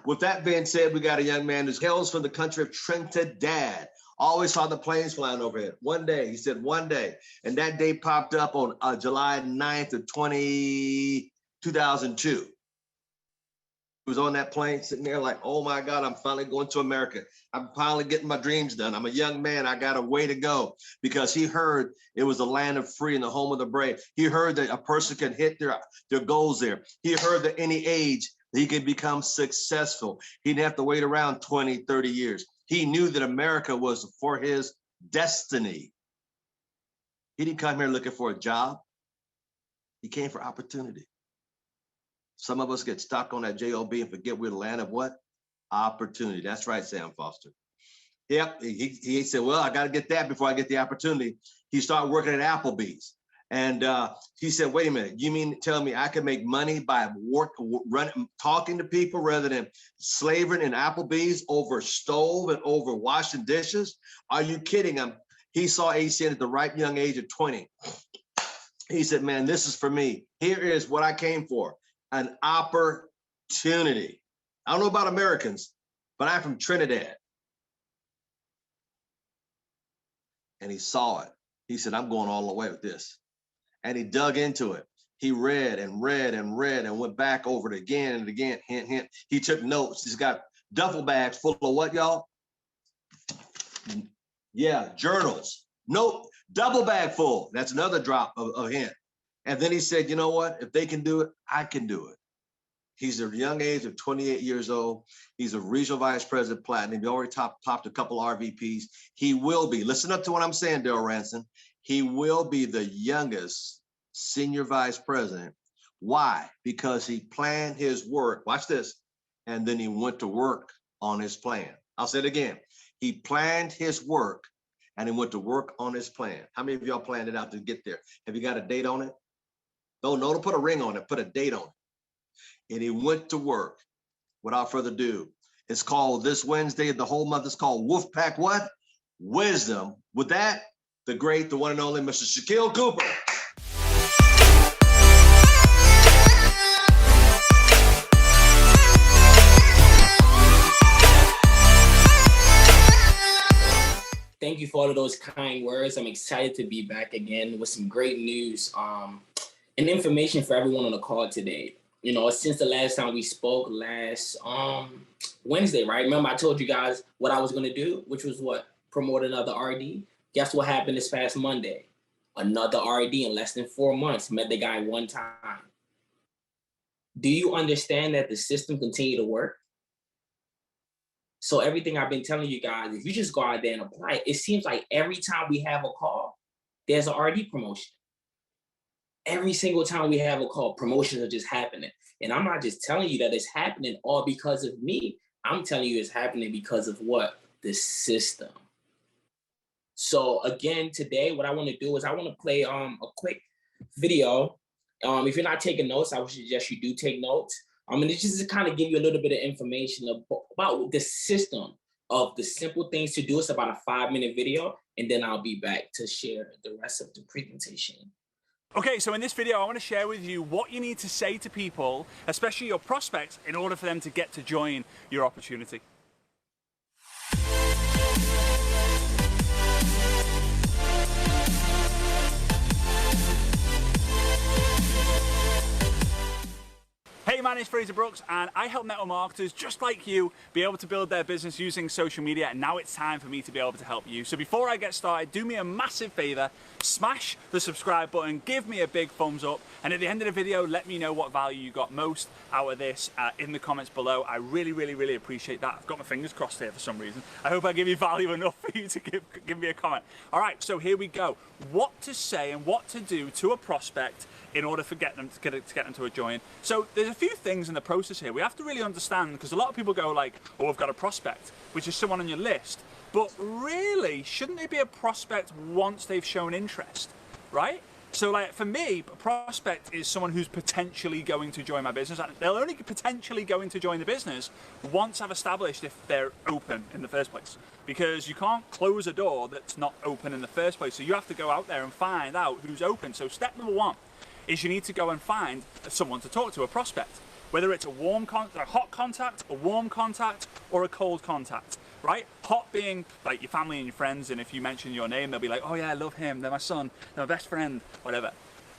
With that being said, we got a young man who hails from the country of Trinidad. Always saw the planes flying overhead. One day, he said one day, and that day popped up on July 9th of 2002. He was on that plane sitting there like, oh my God, I'm finally going to America. I'm finally getting my dreams done. I'm a young man. I got a way to go, because he heard it was the land of free and the home of the brave. He heard that a person can hit their goals there. He heard that any age he could become successful. He didn't have to wait around 20, 30 years. He knew that America was for his destiny. He didn't come here looking for a job. He came for opportunity. Some of us get stuck on that job and forget we're the land of what? Opportunity. That's right, Sam Foster. Yep, he said, well, I got to get that before I get the opportunity. He started working at Applebee's. And he said, wait a minute, you mean to tell me I can make money by talking to people rather than slaving in Applebee's over stove and over washing dishes? Are you kidding him? He saw ACN at the ripe young age of 20. He said, man, this is for me. Here is what I came for, an opportunity. I don't know about Americans, but I'm from Trinidad. And he saw it. He said, I'm going all the way with this. And he dug into it. He read and read and read and went back over it again and again. Hint, hint. He took notes. He's got duffel bags full of what, y'all? Yeah, journals. Nope, double bag full. That's another drop of hint. And then he said, you know what? If they can do it, I can do it. He's a young age of 28 years old. He's a regional vice president platinum. He already topped a couple RVPs. He will be, listen up to what I'm saying, Daryl Ranson. He will be the youngest senior vice president. Why? Because he planned his work. Watch this. And then he went to work on his plan. I'll say it again. He planned his work and he went to work on his plan. How many of y'all planned it out to get there? Have you got a date on it? No, don't put a ring on it. Put a date on it. And he went to work. Without further ado, it's called this Wednesday. The whole month is called Wolfpack what? Wisdom. With that, the great, the one and only Mr. Shakeel Cooper. Thank you for all of those kind words. I'm excited to be back again with some great news and information for everyone on the call today. You know, since the last time we spoke last Wednesday, right? Remember I told you guys what I was going to do, which was what? Promote another RD. Guess what happened this past Monday? Another RD in less than 4 months. Met the guy one time. Do you understand that the system continued to work? So everything I've been telling you guys, if you just go out there and apply it seems like every time we have a call, there's an RD promotion. Every single time we have a call, promotions are just happening. And I'm not just telling you that it's happening all because of me. I'm telling you it's happening because of what? The system. So again, today, what I want to do is I want to play a quick video. If you're not taking notes, I would suggest you do take notes. And it's just to kind of give you a little bit of information about the system of the simple things to do. It's about a 5-minute video, and then I'll be back to share the rest of the presentation. Okay, so in this video, I want to share with you what you need to say to people, especially your prospects, in order for them to get to join your opportunity. Hey, my name is Fraser Brooks and I help network marketers just like you be able to build their business using social media, and now it's time for me to be able to help you. So before I get started, do me a massive favor, smash the subscribe button, give me a big thumbs up, and at the end of the video, let me know what value you got most out of this in the comments below. I really appreciate that. I've got my fingers crossed here for some reason. I hope I give you value enough for you to give me a comment. All right, so here we go. What to say and what to do to a prospect in order to get them to join. So there's a few things in the process here we have to really understand, because a lot of people go like, oh, I've got a prospect, which is someone on your list. But really, shouldn't they be a prospect once they've shown interest, right? So like for me, a prospect is someone who's potentially going to join my business. And they're only potentially going to join the business once I've established if they're open in the first place. Because you can't close a door that's not open in the first place. So you have to go out there and find out who's open. So step number one is you need to go and find someone to talk to, a prospect. whether it's a hot contact, a warm contact, or a cold contact, right? Hot being like your family and your friends, and if you mention your name, they'll be like, oh yeah, I love him, they're my son, they're my best friend, whatever.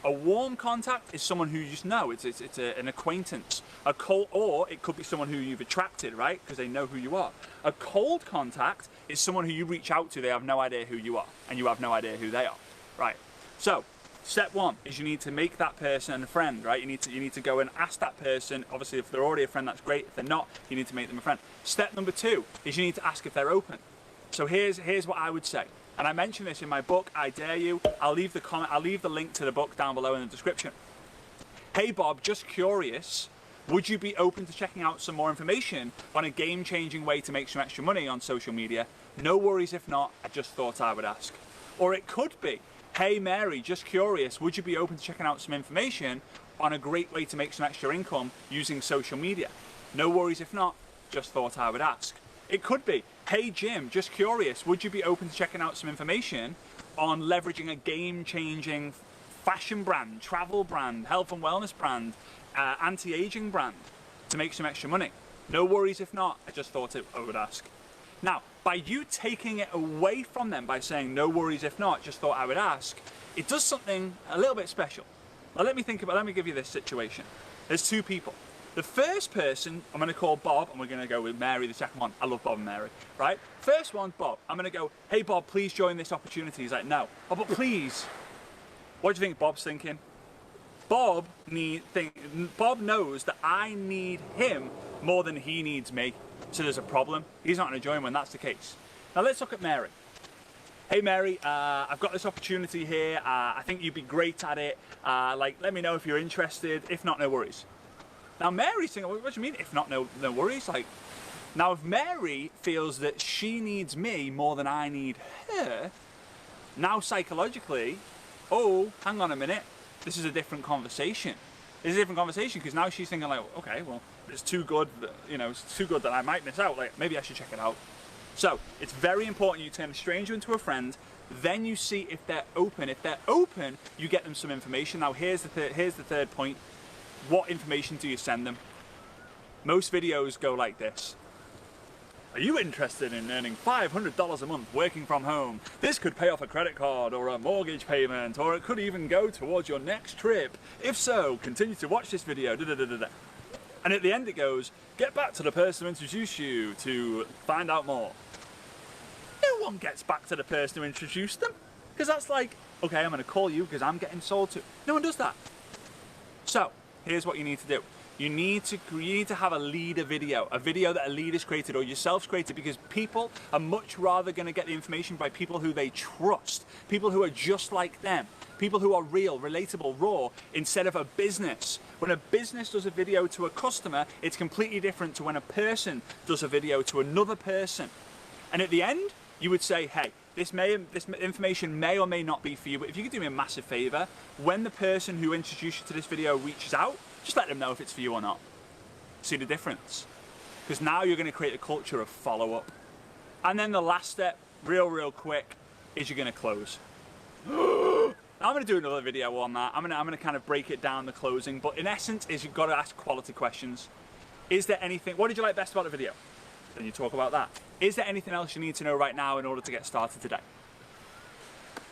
A warm contact is someone who you just know, it's an acquaintance. A cold, or it could be someone who you've attracted, right? Because they know who you are. A cold contact is someone who you reach out to, they have no idea who you are, and you have no idea who they are, right? So, step one is you need to make that person a friend, right? You need to go and ask that person. Obviously, if they're already a friend, that's great. If they're not, you need to make them a friend. Step number two is you need to ask if they're open. So here's what I would say. And I mentioned this in my book, I Dare You. I'll leave the link to the book down below in the description. Hey Bob, just curious, would you be open to checking out some more information on a game-changing way to make some extra money on social media? No worries if not, I just thought I would ask. Or it could be, hey Mary, just curious, would you be open to checking out some information on a great way to make some extra income using social media? No worries if not, just thought I would ask. It could be, hey Jim, just curious, would you be open to checking out some information on leveraging a game-changing fashion brand, travel brand, health and wellness brand, anti-aging brand to make some extra money? No worries if not, I just thought I would ask. Now, by you taking it away from them by saying no worries if not, just thought I would ask, it does something a little bit special. Now let me give you this situation. There's two people. The first person, I'm going to call Bob, and we're going to go with Mary, the second one. I love Bob and Mary, right? First one, Bob. I'm going to go, hey Bob, please join this opportunity. He's like, no. Oh, but please. What do you think Bob's thinking? Bob knows that I need him more than he needs me. So there's a problem. He's not going to join when that's the case. Now let's look at Mary. Hey Mary, I've got this opportunity here. I think you'd be great at it. Let me know if you're interested. If not, no worries. Now Mary's thinking, what do you mean, if not, no worries? Now if Mary feels that she needs me more than I need her, now psychologically, oh, hang on a minute, this is a different conversation. This is a different conversation because now she's thinking like, okay, well, it's too good, it's too good that I might miss out. Like, maybe I should check it out. So it's very important you turn a stranger into a friend. Then you see if they're open. If they're open, you get them some information. Now here's the third point. What information do you send them? Most videos go like this. Are you interested in earning $500 a month working from home? This could pay off a credit card or a mortgage payment, or it could even go towards your next trip. If so, continue to watch this video. And at the end it goes, get back to the person who introduced you to find out more. No one gets back to the person who introduced them, because that's like, okay, I'm going to call you because I'm getting sold to. No one does that. So here's what you need to do. You need to have a leader video, a video that a leader's created or yourself's created, because people are much rather going to get the information by people who they trust, people who are just like them, people who are real, relatable, raw, instead of a business. When a business does a video to a customer, it's completely different to when a person does a video to another person. And at the end, you would say, hey, this information may or may not be for you, but if you could do me a massive favor, when the person who introduced you to this video reaches out, just let them know if it's for you or not. See the difference? Because now you're going to create a culture of follow-up. And then the last step, real quick, is you're going to close. I'm going to do another video on that. I'm going to kind of break it down, the closing, but in essence is you've got to ask quality questions. Is there anything, what did you like best about the video? Then you talk about that. Is there anything else you need to know right now in order to get started today?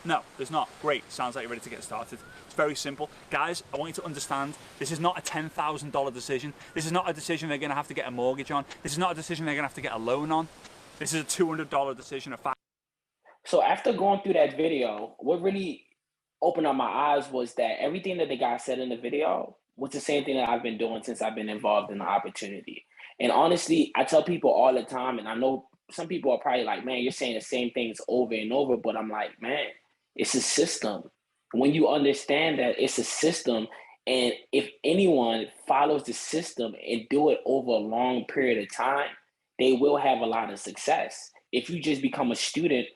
No, there's not. Great, sounds like you're ready to get started. It's very simple. Guys, I want you to understand, this is not a $10,000 decision. This is not a decision they're gonna have to get a mortgage on. This is not a decision they're gonna have to get a loan on. This is a $200 decision. So after going through that video, what really opened up my eyes was that everything that the guy said in the video was the same thing that I've been doing since I've been involved in the opportunity. And honestly, I tell people all the time, and I know some people are probably like, man, you're saying the same things over and over, but I'm like, man, it's a system. When you understand that it's a system, and if anyone follows the system and do it over a long period of time, they will have a lot of success. If you just become a student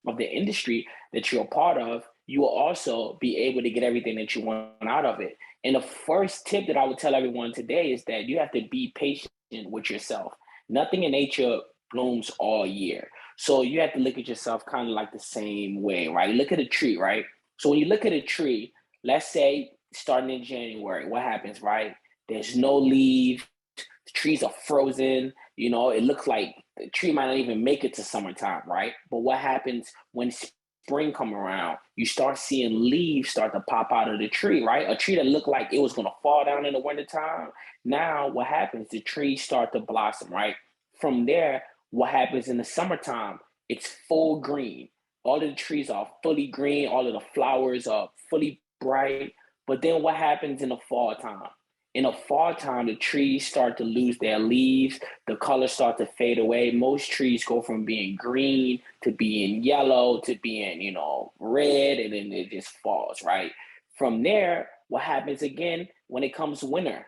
of the industry that you're a part of, you will also be able to get everything that you want out of it. And the first tip that I would tell everyone today is that you have to be patient with yourself. Nothing in nature blooms all year. So you have to look at yourself kind of like the same way, right? Look at a tree, right? So when you look at a tree, let's say starting in January, what happens, right? There's no leaves. The trees are frozen. You know, it looks like the tree might not even make it to summertime, right? But what happens when spring come around? You start seeing leaves start to pop out of the tree, right? A tree that looked like it was going to fall down in the wintertime. Now what happens? The trees start to blossom, right? From there, what happens in the summertime? It's full green. All of the trees are fully green. All of the flowers are fully bright. But then what happens in the fall time? In the fall time, the trees start to lose their leaves. The colors start to fade away. Most trees go from being green to being yellow to being, you know, red, and then it just falls, right? From there, what happens again when it comes winter?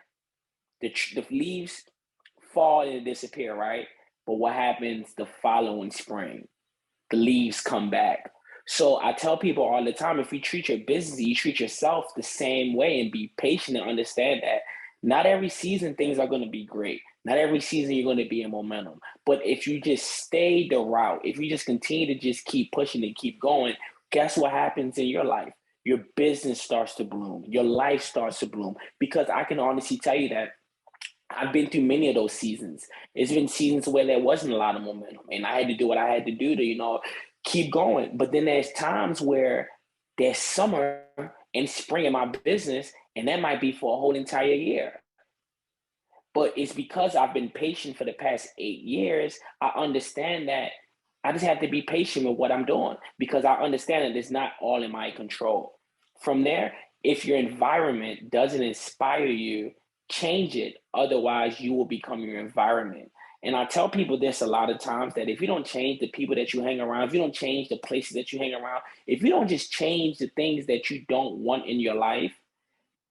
The leaves fall and disappear, right? But what happens the following spring? The leaves come back. So I tell people all the time, if you treat your business, you treat yourself the same way, and be patient and understand that not every season things are going to be great. Not every season you're going to be in momentum. But if you just stay the route, if you just continue to just keep pushing and keep going, guess what happens in your life? Your business starts to bloom. Your life starts to bloom. Because I can honestly tell you that I've been through many of those seasons. It's been seasons where there wasn't a lot of momentum, and I had to do what I had to do to, you know, keep going. But then there's times where there's summer and spring in my business, and that might be for a whole entire year. But it's because I've been patient for the past 8 years. I understand that I just have to be patient with what I'm doing, because I understand that it's not all in my control. From there, if your environment doesn't inspire you, change it. Otherwise, you will become your environment. And I tell people this a lot of times, that if you don't change the people that you hang around, if you don't change the places that you hang around, if you don't just change the things that you don't want in your life,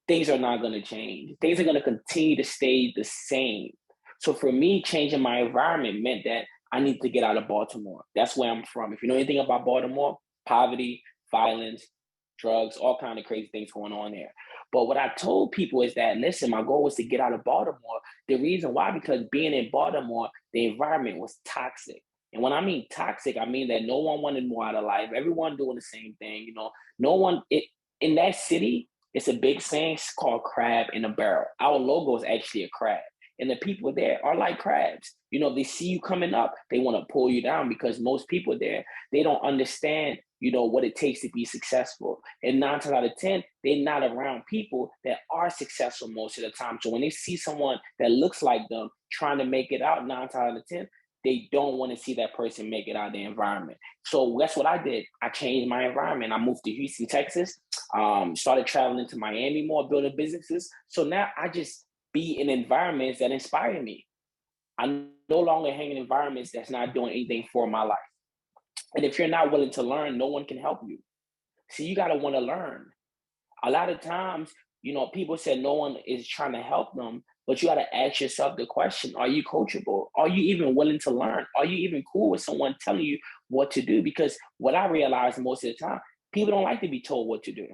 things are not going to change. Things are going to continue to stay the same. So for me, changing my environment meant that I need to get out of Baltimore. That's where I'm from. If you know anything about Baltimore, poverty, violence, drugs, all kind of crazy things going on there. But what I told people is that, listen, my goal was to get out of Baltimore. The reason why, because being in Baltimore, the environment was toxic. And when I mean toxic, I mean that no one wanted more out of life. Everyone doing the same thing. You know, no one, in that city, it's a big saying, it's called crab in a barrel. Our logo is actually a crab. And the people there are like crabs. You know, they see you coming up, they want to pull you down, because most people there, they don't understand, you know, what it takes to be successful. And 9 times out of 10, they're not around people that are successful most of the time. So when they see someone that looks like them trying to make it out 9 times out of 10, they don't want to see that person make it out of the environment. So that's what I did. I changed my environment. I moved to Houston, Texas, started traveling to Miami more, building businesses. So now I just be in environments that inspire me. I no longer hang in environments that's not doing anything for my life. And if you're not willing to learn, no one can help you. So you got to want to learn. A lot of times, you know, people say no one is trying to help them, but you got to ask yourself the question, are you coachable? Are you even willing to learn? Are you even cool with someone telling you what to do? Because what I realize most of the time, people don't like to be told what to do.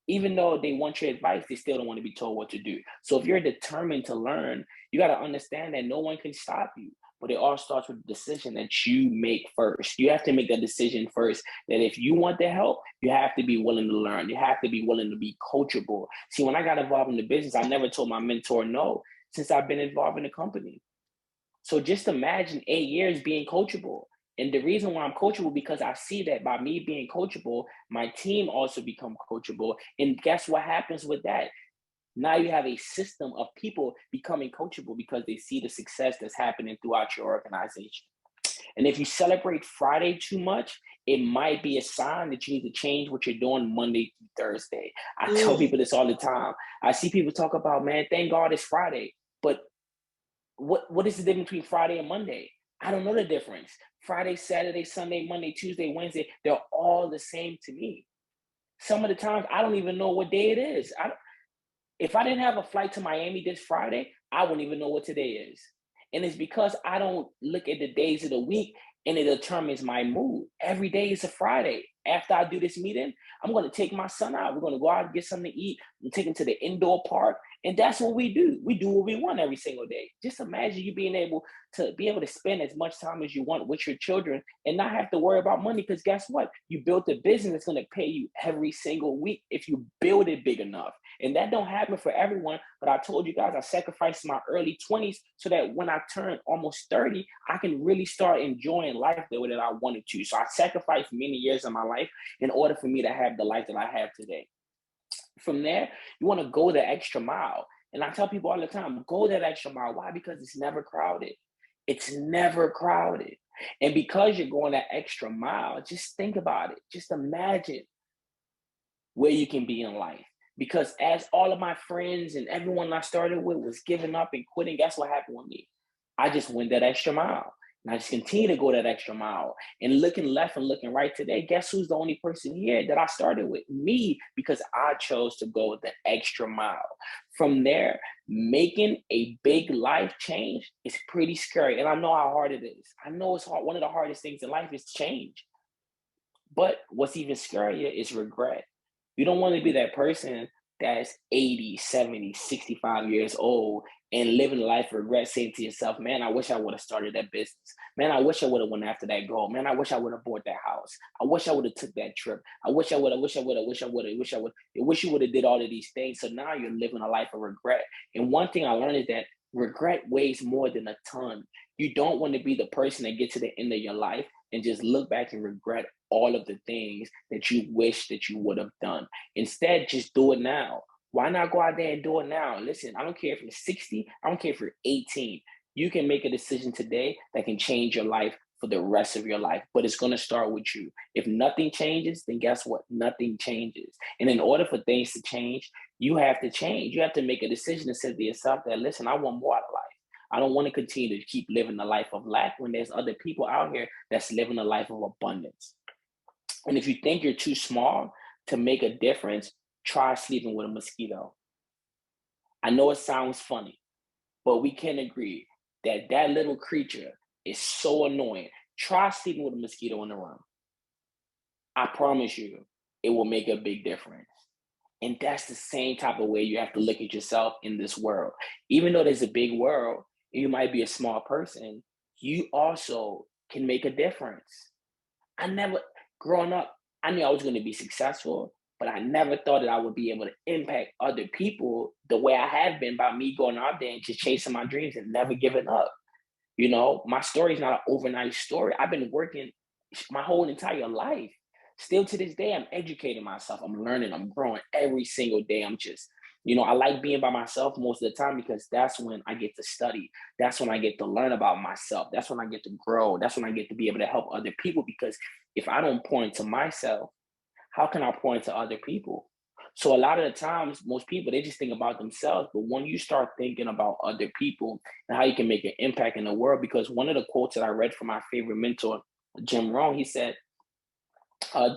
Even though they want your advice, they still don't want to be told what to do. So if you're determined to learn, you got to understand that no one can stop you. But it all starts with the decision that you make first. You have to make that decision first, that if you want the help, you have to be willing to learn. You have to be willing to be coachable. See, when I got involved in the business, I never told my mentor no since I've been involved in the company. So just imagine 8 years being coachable. And the reason why I'm coachable, because I see that by me being coachable, my team also become coachable. And guess what happens with that? Now you have a system of people becoming coachable because they see the success that's happening throughout your organization. And if you celebrate Friday too much, it might be a sign that you need to change what you're doing Monday through Thursday. I tell people this all the time. I see people talk about, man, thank God it's Friday. But what is the difference between Friday and Monday? I don't know the difference. Friday, Saturday, Sunday, Monday, Tuesday, Wednesday, they're all the same to me. Some of the times I don't even know what day it is. If I didn't have a flight to Miami this Friday, I wouldn't even know what today is. And it's because I don't look at the days of the week and it determines my mood. Every day is a Friday. After I do this meeting, I'm going to take my son out. We're going to go out and get something to eat and take him to the indoor park. And that's what we do. We do what we want every single day. Just imagine you being able to spend as much time as you want with your children and not have to worry about money. Because guess what? You built a business that's going to pay you every single week if you build it big enough. And that don't happen for everyone. But I told you guys, I sacrificed my early 20s so that when I turn almost 30, I can really start enjoying life the way that I wanted to. So I sacrificed many years of my life in order for me to have the life that I have today. From there, you want to go the extra mile. And I tell people all the time, go that extra mile. Why? Because it's never crowded. It's never crowded. And because you're going that extra mile, just think about it. Just imagine where you can be in life. Because as all of my friends and everyone I started with was giving up and quitting, guess what happened with me? I just went that extra mile. And I just continue to go that extra mile. And looking left and looking right today, guess who's the only person here that I started with? Me, because I chose to go the extra mile. From there, making a big life change is pretty scary. And I know how hard it is. I know it's hard. One of the hardest things in life is change. But what's even scarier is regret. You don't want to be that person that's 80, 70, 65 years old and living a life of regret, saying to yourself, man, I wish I would have started that business. Man, I wish I would have went after that goal. Man, I wish I would have bought that house. I wish I would have took that trip. I wish you would have did all of these things. So now you're living a life of regret. And one thing I learned is that regret weighs more than a ton. You don't want to be the person that gets to the end of your life and just look back and regret all of the things that you wish that you would have done. Instead, just do it now. Why not go out there and do it now? Listen, I don't care if you're 60, I don't care if you're 18. You can make a decision today that can change your life for the rest of your life, but it's going to start with you. If nothing changes, then guess what? Nothing changes. And in order for things to change, you have to change. You have to make a decision and say to yourself that, listen, I want more out of life. I don't want to continue to keep living a life of lack when there's other people out here that's living a life of abundance. And if you think you're too small to make a difference, try sleeping with a mosquito. I know it sounds funny, but we can agree that that little creature is so annoying. Try sleeping with a mosquito in the room. I promise you, it will make a big difference. And that's the same type of way you have to look at yourself in this world. Even though there's a big world, and you might be a small person, you also can make a difference. Growing up, I knew I was going to be successful, but I never thought that I would be able to impact other people the way I have been by me going out there and just chasing my dreams and never giving up. You know, my story is not an overnight story. I've been working my whole entire life. Still to this day, I'm educating myself. I'm learning. I'm growing every single day. I like being by myself most of the time because that's when I get to study. That's when I get to learn about myself. That's when I get to grow. That's when I get to be able to help other people, because if I don't pour into myself, how can I pour into other people? So a lot of the times, most people, they just think about themselves. But when you start thinking about other people and how you can make an impact in the world, because one of the quotes that I read from my favorite mentor, Jim Rohn, he said,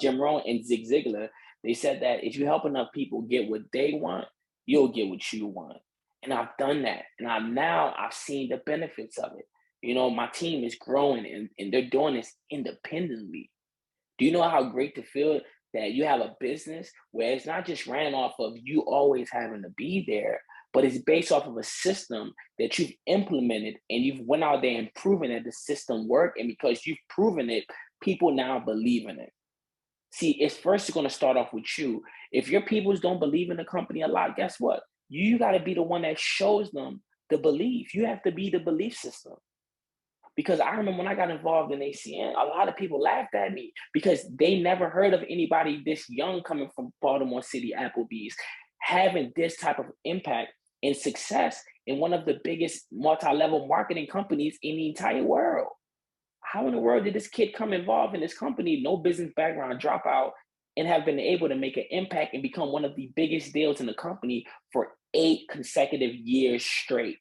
Jim Rohn and Zig Ziglar, they said that if you help enough people get what they want, you'll get what you want. And I've done that. And I've seen the benefits of it. You know, my team is growing and they're doing this independently. Do you know how great to feel that you have a business where it's not just ran off of you always having to be there, but it's based off of a system that you've implemented and you've went out there and proven that the system worked. And because you've proven it, people now believe in it. See, it's first going to start off with you. If your peoples don't believe in the company a lot, guess what? You got to be the one that shows them the belief. You have to be the belief system. Because I remember when I got involved in ACN, a lot of people laughed at me because they never heard of anybody this young coming from Baltimore City, Applebee's, having this type of impact and success in one of the biggest multi-level marketing companies in the entire world. How in the world did this kid come involved in this company, no business background, drop out, and have been able to make an impact and become one of the biggest deals in the company for 8 consecutive years straight?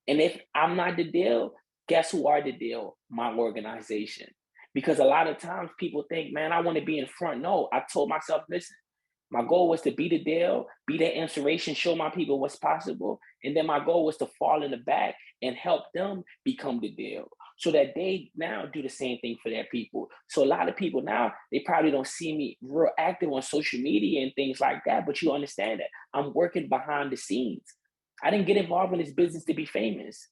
And if I'm not the deal, guess who are the deal? My organization. Because a lot of times people think, man, I want to be in front. No, I told myself, listen, my goal was to be the deal, be that inspiration, show my people what's possible. And then my goal was to fall in the back and help them become the deal so that they now do the same thing for their people. So a lot of people now, they probably don't see me real active on social media and things like that, but you understand that I'm working behind the scenes. I didn't get involved in this business to be famous.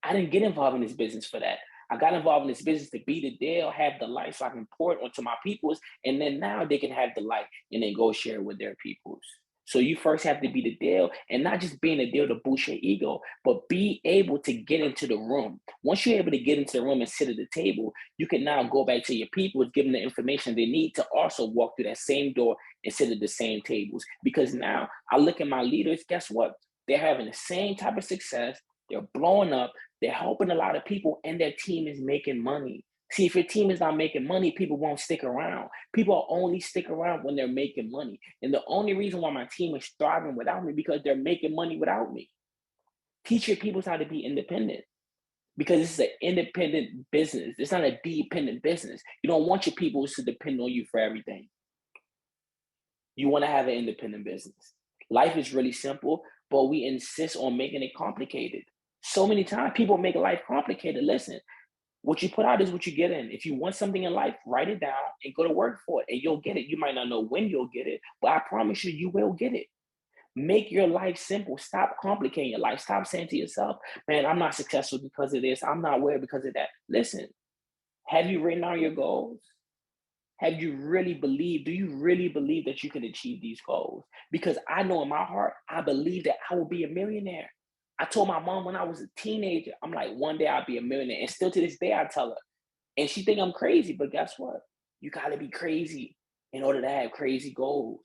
I didn't get involved in this business for that. I got involved in this business to be the deal, have the light so I can pour it onto my peoples. And then now they can have the light and then go share it with their peoples. So you first have to be the deal, and not just being a deal to boost your ego, but be able to get into the room. Once you're able to get into the room and sit at the table, you can now go back to your people and give them the information they need to also walk through that same door and sit at the same tables. Because now I look at my leaders, guess what? They're having the same type of success. They're blowing up. They're helping a lot of people, and their team is making money. See, if your team is not making money, people won't stick around. People only stick around when they're making money. And the only reason why my team is thriving without me, because they're making money without me. Teach your people how to be independent, because this is an independent business. It's not a dependent business. You don't want your people to depend on you for everything. You want to have an independent business. Life is really simple, but we insist on making it complicated. So many times people make life complicated. Listen, what you put out is what you get in. If you want something in life, write it down and go to work for it, and you'll get it. You might not know when you'll get it, but I promise you, you will get it. Make your life simple. Stop complicating your life. Stop saying to yourself, man, I'm not successful because of this. I'm not well because of that. Listen, have you written down your goals? Have you really believed? Do you really believe that you can achieve these goals? Because I know in my heart, I believe that I will be a millionaire. I told my mom when I was a teenager, I'm like, one day I'll be a millionaire. And still to this day, I tell her. And she think I'm crazy, but guess what? You got to be crazy in order to have crazy goals.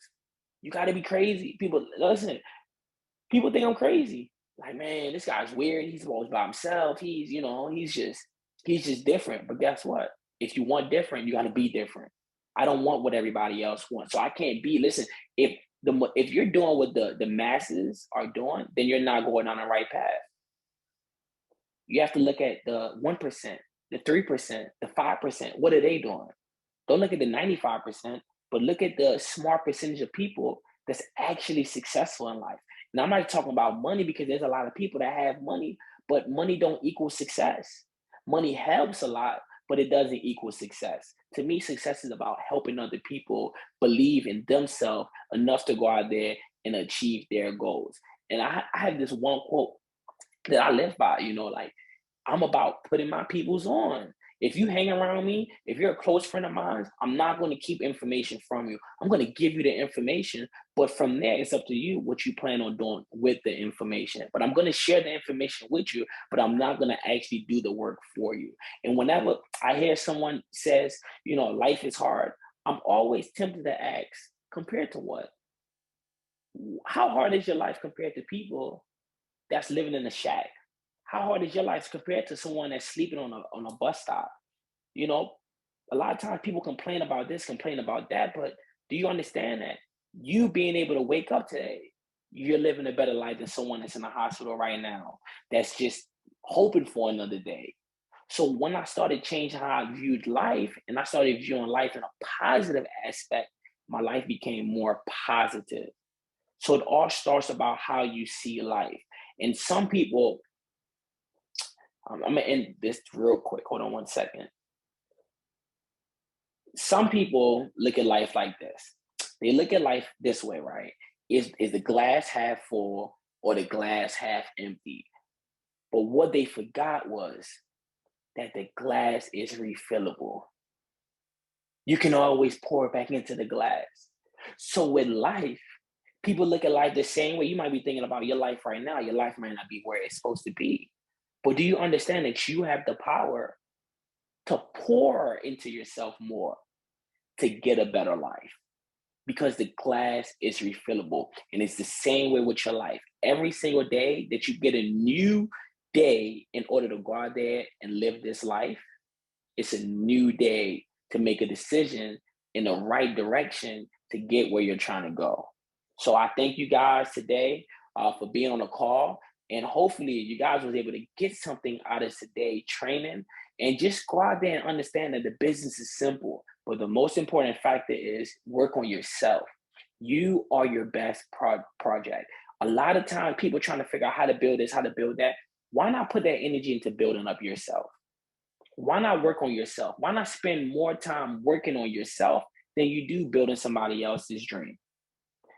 You got to be crazy. People, listen, people think I'm crazy. Like, man, this guy's weird. He's always by himself. He's just different. But guess what? If you want different, you got to be different. I don't want what everybody else wants. So I can't be, listen, if you're doing what the masses are doing, then you're not going on the right path. You have to look at the 1%, the 3%, the 5%. What are they doing? Don't look at the 95%, but look at the smart percentage of people that's actually successful in life. And I'm not talking about money, because there's a lot of people that have money, but money don't equal success. Money helps a lot, but it doesn't equal success. To me, success is about helping other people believe in themselves enough to go out there and achieve their goals. And I have this one quote that I live by, like, I'm about putting my peoples on. If you hang around me, if you're a close friend of mine, I'm not going to keep information from you. I'm going to give you the information, but from there, it's up to you what you plan on doing with the information. But I'm going to share the information with you, but I'm not going to actually do the work for you. And whenever I hear someone says, life is hard, I'm always tempted to ask, compared to what? How hard is your life compared to people that's living in a shack? How hard is your life compared to someone that's sleeping on a bus stop? A lot of times people complain about this, complain about that, but do you understand that you being able to wake up today, you're living a better life than someone that's in the hospital right now, that's just hoping for another day. So when I started changing how I viewed life, and I started viewing life in a positive aspect, my life became more positive. So it all starts about how you see life. And some people, I'm going to end this real quick. Hold on one second. Some people look at life like this. They look at life this way, right? Is the glass half full or the glass half empty? But what they forgot was that the glass is refillable. You can always pour it back into the glass. So with life, people look at life the same way. You might be thinking about your life right now. Your life might not be where it's supposed to be. But do you understand that you have the power to pour into yourself more to get a better life? Because the glass is refillable. And it's the same way with your life. Every single day that you get a new day in order to go out there and live this life, it's a new day to make a decision in the right direction to get where you're trying to go. So I thank you guys today for being on the call. And hopefully you guys was able to get something out of today's training, and just go out there and understand that the business is simple. But the most important factor is work on yourself. You are your best project. A lot of times people trying to figure out how to build this, how to build that. Why not put that energy into building up yourself? Why not work on yourself? Why not spend more time working on yourself than you do building somebody else's dream?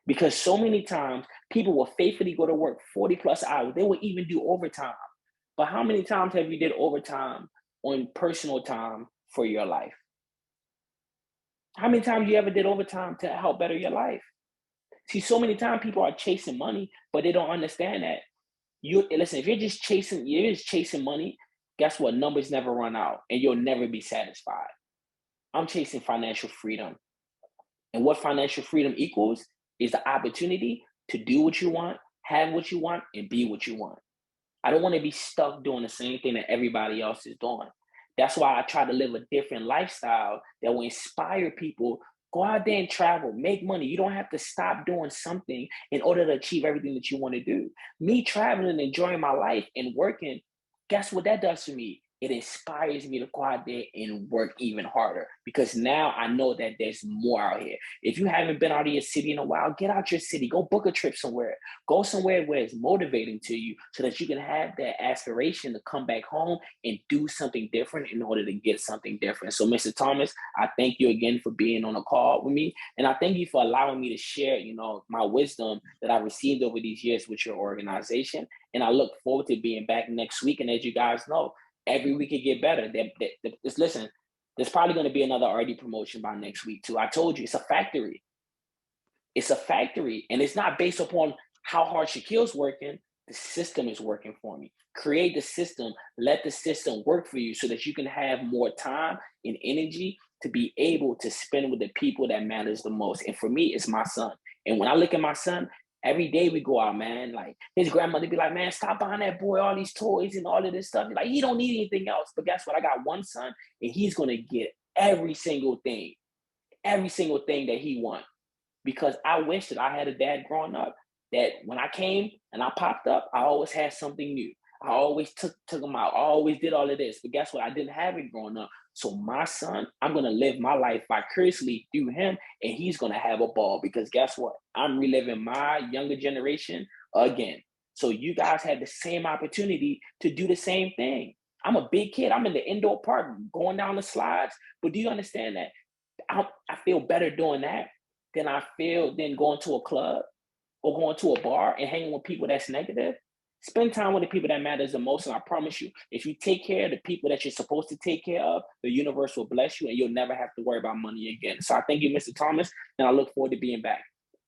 Because so many times people will faithfully go to work 40 plus hours. They will even do overtime. But how many times have you did overtime on personal time for your life? How many times you ever did overtime to help better your life? See, so many times people are chasing money, but they don't understand that. Listen, if you're just chasing money, guess what? Numbers never run out and you'll never be satisfied. I'm chasing financial freedom. And what financial freedom equals is the opportunity to do what you want, have what you want, and be what you want. I don't want to be stuck doing the same thing that everybody else is doing. That's why I try to live a different lifestyle that will inspire people. Go out there and travel, make money. You don't have to stop doing something in order to achieve everything that you want to do. Me traveling, enjoying my life, and working, guess what that does for me? It inspires me to go out there and work even harder because now I know that there's more out here. If you haven't been out of your city in a while, get out your city, go book a trip somewhere, go somewhere where it's motivating to you so that you can have that aspiration to come back home and do something different in order to get something different. So Mr. Thomas, I thank you again for being on a call with me. And I thank you for allowing me to share, my wisdom that I received over these years with your organization. And I look forward to being back next week. And as you guys know, every week it get better. Listen, there's probably going to be another RD promotion by next week too. I told you, it's a factory. It's a factory. And it's not based upon how hard Shakeel's working. The system is working for me. Create the system. Let the system work for you so that you can have more time and energy to be able to spend with the people that matters the most. And for me, it's my son. And when I look at my son, every day we go out, man, like his grandmother be like, man, stop buying that boy all these toys and all of this stuff. Like, he don't need anything else. But guess what? I got one son and he's going to get every single thing that he wants. Because I wish that I had a dad growing up that when I came and I popped up, I always had something new. I always took him out. I always did all of this. But guess what? I didn't have it growing up. So my son, I'm going to live my life vicariously through him, and he's going to have a ball because guess what? I'm reliving my younger generation again. So you guys had the same opportunity to do the same thing. I'm a big kid. I'm in the indoor park going down the slides. But do you understand that I feel better doing that than I feel than going to a club or going to a bar and hanging with people that's negative? Spend time with the people that matters the most. And I promise you, if you take care of the people that you're supposed to take care of, the universe will bless you and you'll never have to worry about money again. So I thank you, Mr. Thomas, and I look forward to being back.